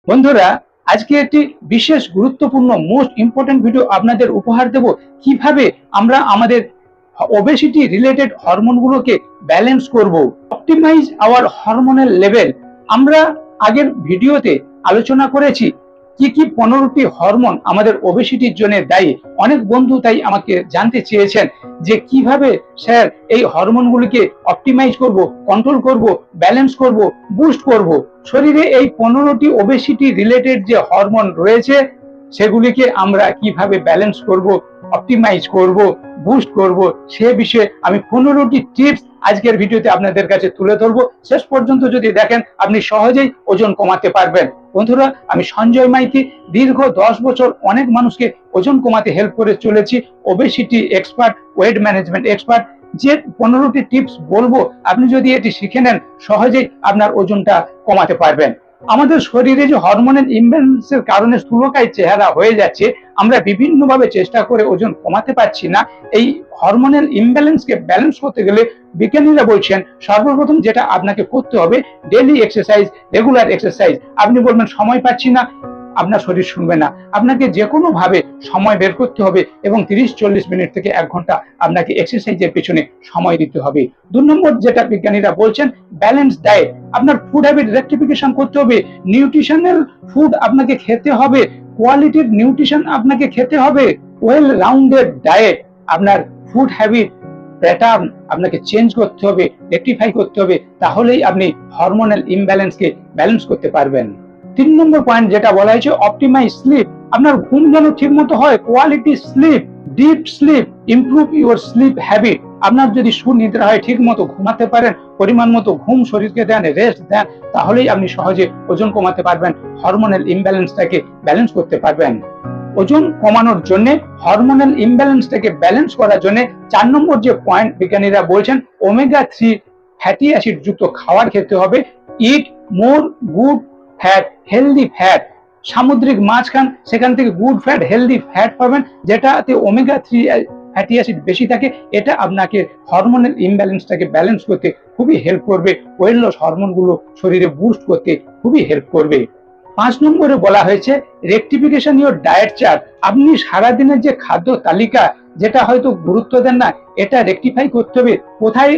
বন্ধুরা, আজকে একটি বিশেষ গুরুত্বপূর্ণ মোস্ট ইম্পর্টেন্ট ভিডিও আপনাদের উপহার দেব। কিভাবে আমরা আমাদের ওবেসিটি রিলেটেড হরমোনগুলোকে ব্যালেন্স করব, অপটিমাইজ আওয়ার হরমোনাল লেভেল। আমরা আগের ভিডিওতে আলোচনা করেছি কি কি 15টি হরমোন আমাদের ওবেসিটির জন্য দায়ী। অনেক বন্ধু তাই আমাকে জানতে চেয়েছেন যে কিভাবে স্যার এই হরমোনগুলিকে অপটিমাইজ করব, কন্ট্রোল করব, ব্যালেন্স করব, বুস্ট করব। শরীরে এই 15টি ওবেসিটি রিলেটেড যে হরমোন রয়েছে সেগুলিকে আমরা কিভাবে ব্যালেন্স করব, অপটিমাইজ করব, বুস্ট করব, সে বিষয়ে আমি 15টি টিপস আজকের ভিডিওতে আপনাদের কাছে তুলে ধরবো। শেষ পর্যন্ত যদি দেখেন আপনি সহজেই ওজন কমাতে পারবেন। বন্ধুরা, আমি সঞ্জয় মাইতি, দীর্ঘ 10 বছর অনেক মানুষকে ওজন কমাতে হেল্প করে চলেছি। Obesity expert, wait management expert. যে 15টি টিপস বলবো, আপনি যদি এটি শিখে নেন সহজেই আপনার ওজনটা কমাতে পারবেন। আমাদের শরীরে যে হরমোনাল ইমব্যালেন্সের কারণে স্থূলকায় চেহারা হয়ে যাচ্ছে, আমরা বিভিন্নভাবে চেষ্টা করে ওজন কমাতে পারছি না। এই হরমোনাল ইমব্যালেন্সকে ব্যালেন্স করতে গেলে বিজ্ঞানীরা বলছেন সর্বপ্রথম যেটা আপনাকে করতে হবে ডেইলি এক্সারসাইজ, রেগুলার এক্সারসাইজ। আপনি বলবেন সময় পাচ্ছি না, আপনার শরীর শুনবে না। আপনাকে যে কোনো ভাবে সময় বের করতে হবে এবং 30-40 মিনিট থেকে 1 ঘন্টা আপনাকে এক্সারসাইজের পেছনে সময় দিতে হবে। 2 নম্বর যেটা বিজ্ঞানীরা বলছেন ব্যালেন্স ডায়েট। আপনার ফুড হ্যাবিট রেকটিফিকেশন করতে হবে। নিউট্রিশনাল ফুড আপনাকে খেতে হবে, কোয়ালিটির নিউট্রিশন আপনাকে খেতে হবে। Well rounded diet. আপনার ফুড হ্যাবিট প্যাটার্ন আপনাকে চেঞ্জ করতে হবে, রেকটিফাই করতে হবে, তাহলেই আপনি হরমোনাল ইমব্যালেন্সকে ব্যালেন্স করতে পারবেন। 3 নম্বর পয়েন্ট যেটা বলা হয়েছে অপটিমাইজ স্লিপ। আপনার ঘুম যেন ঠিক মতো হয়, quality sleep, deep sleep, improve your sleep habit. আপনার যদি সুনিদ্রা হয়, ঠিক মতো ঘুমাতে পারেন, পরিমাণ মতো ঘুম শরীরকে দেন, রেস্ট দেন, তাহলেই আপনি সহজে ওজন কমাতে পারবেন, হরমোনাল ইমব্যালেন্সটাকে ব্যালেন্স করতে পারবেন। ওজন কমানোর জন্য, হরমোনাল ইমব্যালেন্সটাকে ব্যালেন্স করার জন্য 4 নম্বর যে পয়েন্ট বিজ্ঞানীরা বলছেন ওমেগা 3 ফ্যাটি অ্যাসিড যুক্ত খাবার খেতে হবে। ইট মোর গুড ফ্যাট, হেলদি ফ্যাট। সামুদ্রিক মাছ খান, সেখান থেকে গুড ফ্যাট, হেলদি ফ্যাট পাবেন, যেটাতে ওমেগা 3 ফ্যাটি অ্যাসিড বেশি থাকে। এটা আপনাকে হরমোনাল ইমব্যালেন্সটাকে ব্যালেন্স করতে খুবই হেল্প করবে, ওয়েট লস হরমোনগুলো শরীরে বুস্ট করতে খুবই হেল্প করবে। 5 নম্বরে বলা হয়েছে রেকটিফিকেশন ইওর ডায়েট চার্ট। আপনি সারাদিনের যে খাদ্য তালিকা, যেটা হয়তো গুরুত্ব দেন না, এটা রেকটিফাই করতে হবে। কোথায়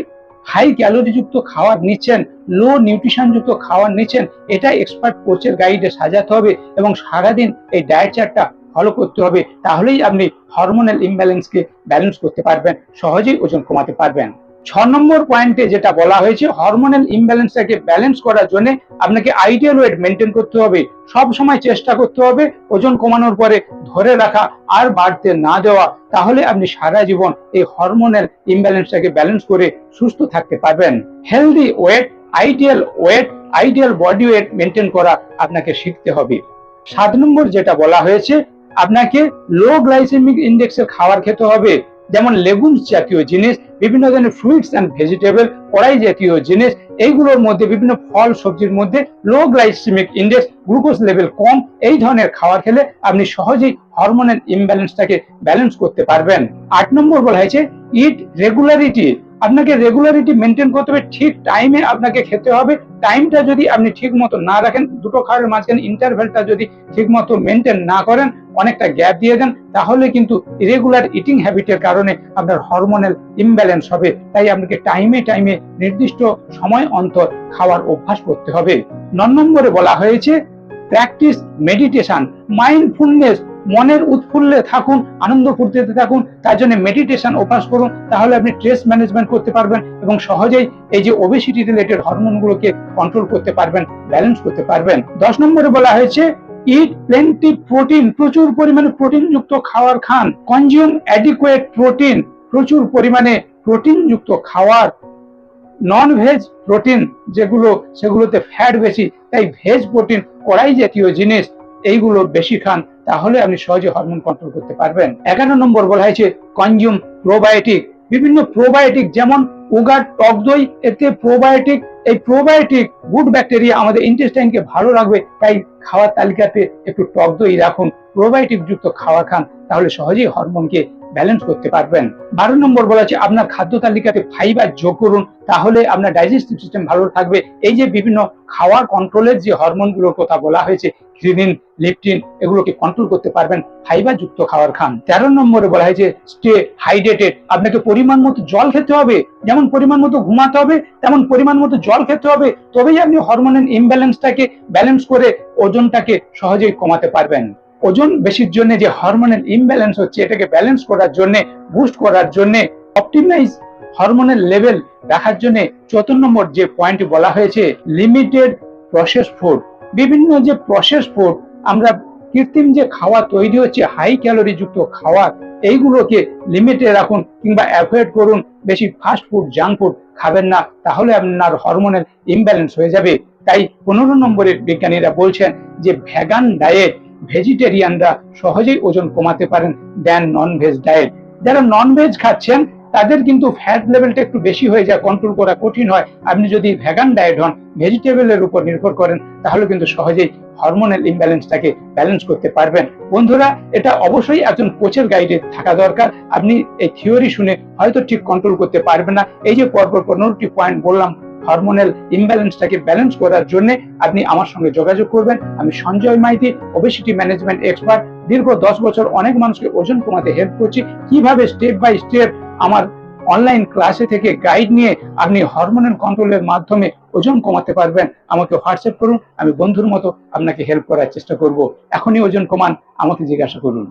হাই ক্যালোরি যুক্ত খাবার নিচ্ছেন, লো নিউট্রিশন যুক্ত খাবার নিচ্ছেন, এটা এক্সপার্ট কোচের গাইডে সাজাতে হবে এবং সারাদিন এই ডায়েট চার্টটা ফলো করতে হবে। তাহলেই আপনি হরমোনাল ইমব্যালেন্সকে ব্যালেন্স করতে পারবেন, সহজেই ওজন কমাতে পারবেন। 6 নম্বর পয়েন্টে যেটা বলা হয়েছে হরমোনাল ইমব্যালেন্সটাকে ব্যালেন্স করার জন্য আপনাকে আইডিয়াল ওয়েট মেনটেন করতে হবে। সব সময় চেষ্টা করতে হবে ওজন কমানোর পরে ধরে রাখা, আর বাড়তে না দেওয়া। তাহলে আপনি সারা জীবন এই হরমোনাল ইমব্যালেন্সটাকে ব্যালেন্স করে সুস্থ থাকতে পারবেন। Healthy wait, ideal body weight maintain করা আপনাকে শিখতে হবে। 7 নম্বর যেটা বলা হয়েছে আপনাকে লো গ্লাইসেমিক ইন্ডেক্সের খাবার খেতে হবে, যেমন লেগুমস জাতীয় জিনিস, বিভিন্ন ধরনের ফ্রুইটস অ্যান্ড ভেজিটেবল, কড়াই জাতীয় জিনিস। এইগুলোর মধ্যে বিভিন্ন ফল সবজির মধ্যে লো গ্লাইসেমিক ইন্ডেক্স, গ্লুকোজ লেভেল কম, এই ধরনের খাবার খেলে আপনি সহজেই হরমোনাল ইমব্যালেন্সটাকে ব্যালেন্স করতে পারবেন। 8 নম্বর বলা হয়েছে ইট রেগুলারিটি। আপনাকে রেগুলারিটি মেনটেন করতে হবে, ঠিক টাইমে আপনাকে খেতে হবে। টাইমটা যদি আপনি ঠিক মতো না রাখেন, দুটো খাবারের মাঝখানে ইন্টারভ্যালটা যদি ঠিক মতো মেনটেন না করেন, অনেকটা গ্যাপ দিয়ে দেন, তাহলে কিন্তু ইরেগুলার ইটিং হ্যাবিটের কারণে আপনার হরমোনাল ইমব্যালেন্স হবে। তাই আপনাকে টাইমে নির্দিষ্ট সময় অন্তর খাওয়ার অভ্যাস করতে হবে। 9 নম্বরে বলা হয়েছে প্র্যাকটিস মেডিটেশন, মাইন্ডফুলনেস। মনের উৎফুল্লে থাকুন, আনন্দ ফুর্তিতে থাকুন, তার জন্য মেডিটেশন অভ্যাস করুন। তাহলে আপনি স্ট্রেস ম্যানেজমেন্ট করতে পারবেন এবং সহজেই এই যে ওবেসিটি রিলেটেড হরমোনগুলোকে কন্ট্রোল করতে পারবেন, ব্যালেন্স করতে পারবেন। 10 নম্বরে বলা হয়েছে ইট প্লেন্টি প্রোটিন, প্রচুর পরিমাণে প্রোটিন যুক্ত খাবার খান। কনজিউম অ্যাডিকুয়েট প্রোটিন, প্রচুর পরিমাণে প্রোটিন যুক্ত খাবার। নন ভেজ প্রোটিন যেগুলো, সেগুলোতে ফ্যাট বেশি, তাই ভেজ প্রোটিন, কড়াই জাতীয় জিনিস, এইগুলো বেশি খান, তাহলে আপনি সহজে হরমোন কন্ট্রোল করতে পারবেন। 11 নম্বর বলা হয়েছে কনজিউম প্রোবায়োটিক। বিভিন্ন প্রোবায়োটিক যেমন উগার টক দই, এতে প্রোবায়োটিক, এই প্রোবায়োটিক গুড ব্যাকটেরিয়া আমাদের ইন্টেস্টাইনকে ভালো রাখবে, তাই খাওয়ার তালিকাতে একটু টক দই রাখুন, প্রোবায়োটিক যুক্ত খাবার খান, তাহলে সহজেই হরমোনকে ব্যালেন্স করতে পারবেন। 12 নম্বর বলা আছে আপনার খাদ্য তালিকাতে ফাইবার যোগ করুন, তাহলে আপনার ডাইজেস্টিভ সিস্টেম ভালো থাকবে। এই যে বিভিন্ন খাওয়ার কন্ট্রোলের যে হরমোনগুলোর কথা বলা হয়েছে, গ্রিনিন, লেপটিন, এগুলোকে কন্ট্রোল করতে পারবেন ফাইবার যুক্ত খাবার খান। 13 নম্বরে বলা হয়েছে স্টে হাইড্রেটেড, আপনাকে পরিমাণ মতো জল খেতে হবে। যেমন পরিমাণ মতো ঘুমাতে হবে, তেমন পরিমাণ মতো জল খেতে হবে, তবেই আপনি হরমোনাল ইমব্যালেন্সটাকে ব্যালেন্স করে ওজনটাকে সহজেই কমাতে পারবেন। ওজন বেশির জন্য যে হরমোনাল ইমব্যালেন্স হচ্ছে, এটাকে ব্যালেন্স করার জন্য, বুস্ট করার জন্য, অপটিমাইজ হরমোনাল লেভেল রাখার জন্য 14 নম্বর যে পয়েন্ট বলা হয়েছে লিমিটেড প্রসেস ফুড। বিভিন্ন যে প্রসেস ফুড, আমরা কৃত্রিম যে খাওয়া তৈরি হচ্ছে, হাই ক্যালোরি যুক্ত খাবার, এইগুলোকে লিমিটে রাখুন কিংবা অ্যাভয়েড করুন। বেশি ফাস্ট ফুড, জাঙ্ক ফুড খাবেন না, তাহলে আপনার হরমোনাল ইমব্যালেন্স হয়ে যাবে। তাই 15 নম্বরের বিজ্ঞানীরা বলছেন যে ভেগান ডায়েট, ভেজিটেরিয়ানরা সহজেই ওজন কমাতে পারেন দেন নন ভেজ ডায়েট। যারা নন ভেজ খাচ্ছেন তাদের কিন্তু ফ্যাট লেভেলটা একটু বেশি হয়ে যায়, কন্ট্রোল করা কঠিন হয়। আপনি যদি ভেগান ডায়েট হন, ভেজিটেবলের উপর নির্ভর করেন, তাহলে কিন্তু সহজেই হরমোনাল ইমব্যালেন্সটাকে ব্যালেন্স করতে পারবেন। বন্ধুরা, এটা অবশ্যই একজন কোচের গাইডে থাকা দরকার। আপনি এই থিওরি শুনে হয়তো ঠিক কন্ট্রোল করতে পারবেন না। এই যে পরপর 15টি পয়েন্ট বললাম হরমোনাল ইমব্যালেন্সটাকে ব্যালেন্স করার জন্য, আপনি আমার সঙ্গে যোগাযোগ করবেন। আমি Sanjay Maity, obesity management expert. দীর্ঘ 10 বছর অনেক মানুষকে ওজন কমাতে হেল্প করছি। কিভাবে স্টেপ বাই স্টেপ আমার অনলাইন ক্লাসে থেকে গাইড নিয়ে আপনি হরমোনাল কন্ট্রোলের মাধ্যমে ওজন কমাতে পারবেন, আমাকে হোয়াটসঅ্যাপ করুন। আমি বন্ধুর মতো আপনাকে হেল্প করার চেষ্টা করব। এখনই ওজন কমান, আমাকে জিজ্ঞাসা করুন।